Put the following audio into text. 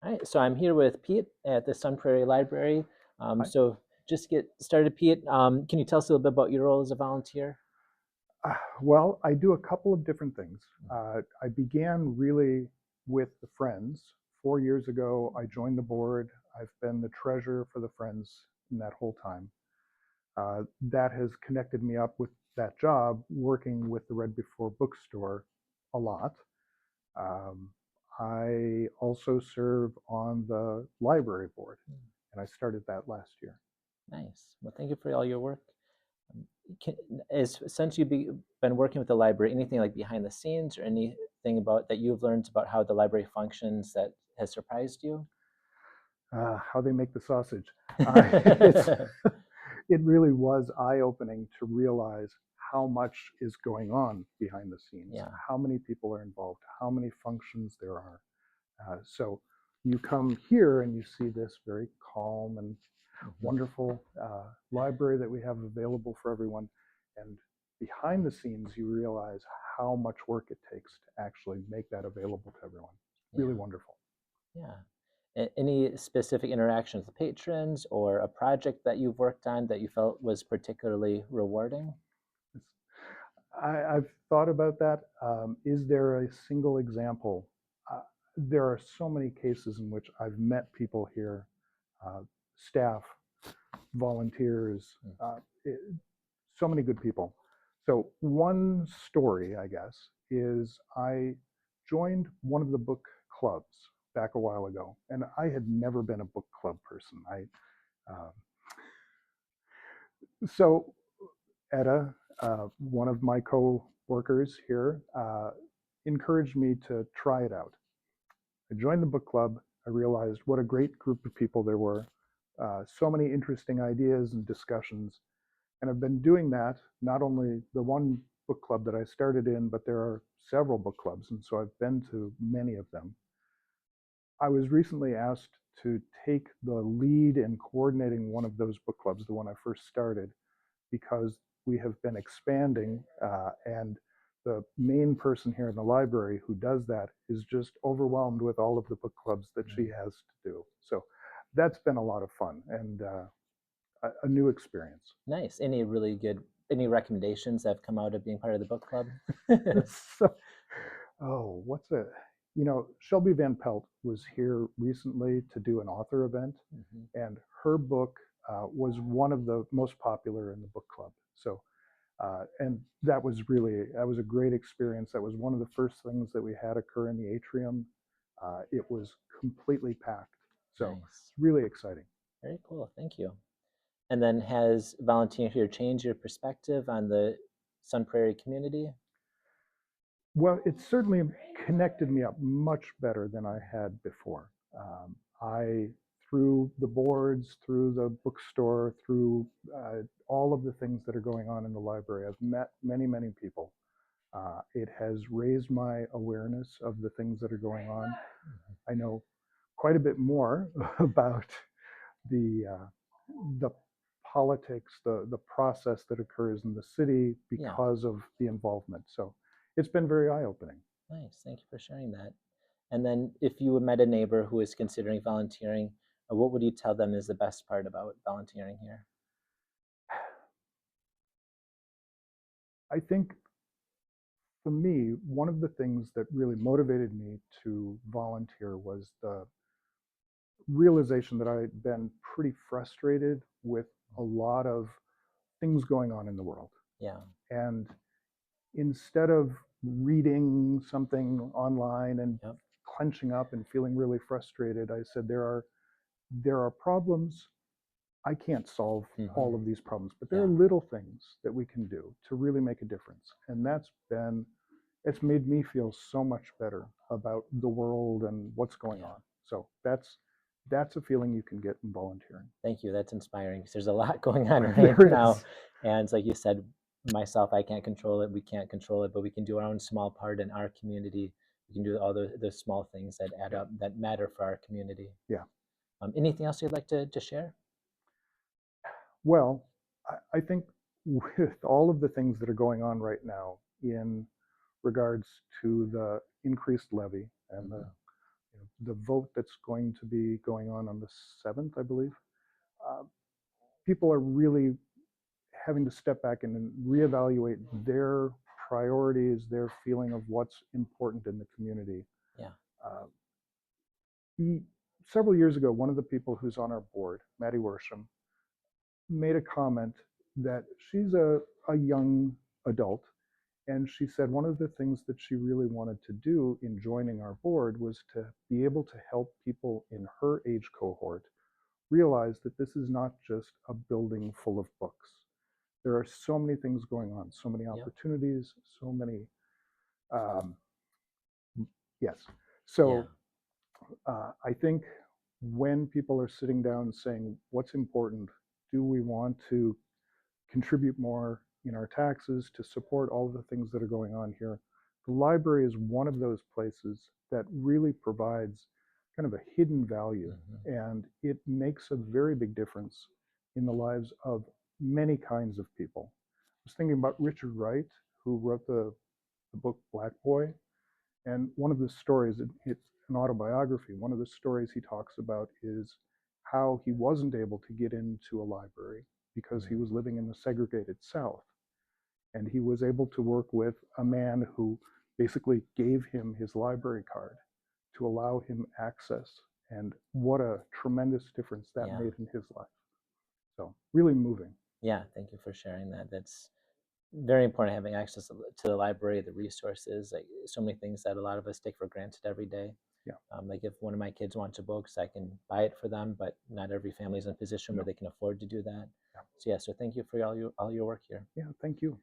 Hi, so I'm here with Pete at the Sun Prairie Library. I, So just to get started, Pete, can you tell us a little bit about your role as a volunteer? well, I do a couple of different things. I began really with the Friends. 4 years ago, I joined the board. I've been the treasurer for the Friends in that whole time. That has connected me up with that job, working with the Read Before bookstore a lot. Um, I also serve on the library board, and I started that last year. Nice. Well, thank you for all your work. Um, Can, since been working with the library, anything like behind the scenes or anything about that you've learned about how the library functions that has surprised you? How they make the sausage. It's it really was eye-opening to realize how much is going on behind the scenes, Yeah. how many people are involved, how many functions there are. So you come here and you see this very calm and Mhm. wonderful library that we have available for everyone. And behind the scenes, you realize how much work it takes to actually make that available to everyone. Really Yeah. wonderful. Yeah. Any specific interactions with patrons or a project that you've worked on that you felt was particularly rewarding? I've thought about that. Is there a single example? Uh, there are so many cases in which I've met people here, uh, staff, volunteers, Mm. so many good people. So, one story, I guess, is I joined one of the book clubs back a while ago, and I had never been a book club person. Uh, so Etta, one of my co-workers here, encouraged me to try it out. I joined the book club. I realized what a great group of people there were, so many interesting ideas and discussions. And I've been doing that, not only the one book club that I started in, but there are several book clubs. And so I've been to many of them. I was recently asked to take the lead in coordinating one of those book clubs, the one I first started, because we have been expanding, and the main person here in the library who does that is just overwhelmed with all of the book clubs that she has to do. So that's been a lot of fun and a new experience. Nice. Any recommendations that have come out of being part of the book club? So, oh, what's it? Shelby Van Pelt was here recently to do an author event, Mhm. and her book was one of the most popular in the book club. So and that was a great experience. That was one of the first things that we had occur in the atrium. It was completely packed, so Nice. really exciting. Very cool. Thank you. And then has volunteering here changed your perspective on the Sun Prairie community? Well, it certainly connected me up much better than I had before. I through the boards, through the bookstore, through all of the things that are going on in the library, I've met many people. It has raised my awareness of the things that are going on. I know quite a bit more about the the politics, the process that occurs in the city Yeah. because of the involvement. So it's been very eye opening. Nice. Thank you for sharing that. And then if you met a neighbor who is considering volunteering, what would you tell them is the best part about volunteering here? I think for me, one of the things that really motivated me to volunteer was the realization that I had been pretty frustrated with a lot of things going on in the world. Yeah. And instead of reading something online and Yep. clenching up and feeling really frustrated, I said there are problems. I can't solve Hmm. all of these problems, but there are Yeah. little things that we can do to really make a difference. And it's made me feel so much better about the world and what's going Yeah. on. So that's a feeling you can get in volunteering. Thank you. That's inspiring because there's a lot going on right There now. is. And like you said, myself, I can't control it. We can't control it, but we can do our own small part in our community. We can do all the small things that add Yeah. up, that matter for our community. Yeah. Anything else you'd like to share? Well, I think with all of the things that are going on right now in regards to the increased levy and the Hmm. the vote that's going to be going on the 7th, I believe, uh, people are really having to step back and reevaluate their priorities, their feeling of what's important in the community. Yeah. Uh, Several years ago, one of the people who's on our board, Maddie Worsham, made a comment that she's a young adult. And she said one of the things that she really wanted to do in joining our board was to be able to help people in her age cohort realize that this is not just a building full of books. There are so many things going on, so many opportunities, so many, um, yes. So I think when people are sitting down saying, what's important? Do we want to contribute more in our taxes to support all of the things that are going on here? The library is one of those places that really provides kind of a hidden value, and it makes a very big difference in the lives of many kinds of people. I was thinking about Richard Wright, who wrote the book Black Boy, and one of the stories, it's an autobiography, one of the stories he talks about is how he wasn't able to get into a library because he was living in the segregated South. And he was able to work with a man who basically gave him his library card to allow him access. And what a tremendous difference that made in his life. So really moving. Yeah, thank you for sharing that. That's very important, having access to the library, the resources, like so many things that a lot of us take for granted every day. Yeah. Like if one of my kids wants a book, I can buy it for them, but not every family is in a position where they can afford to do that. So yeah, so thank you for all your work here. Yeah, thank you.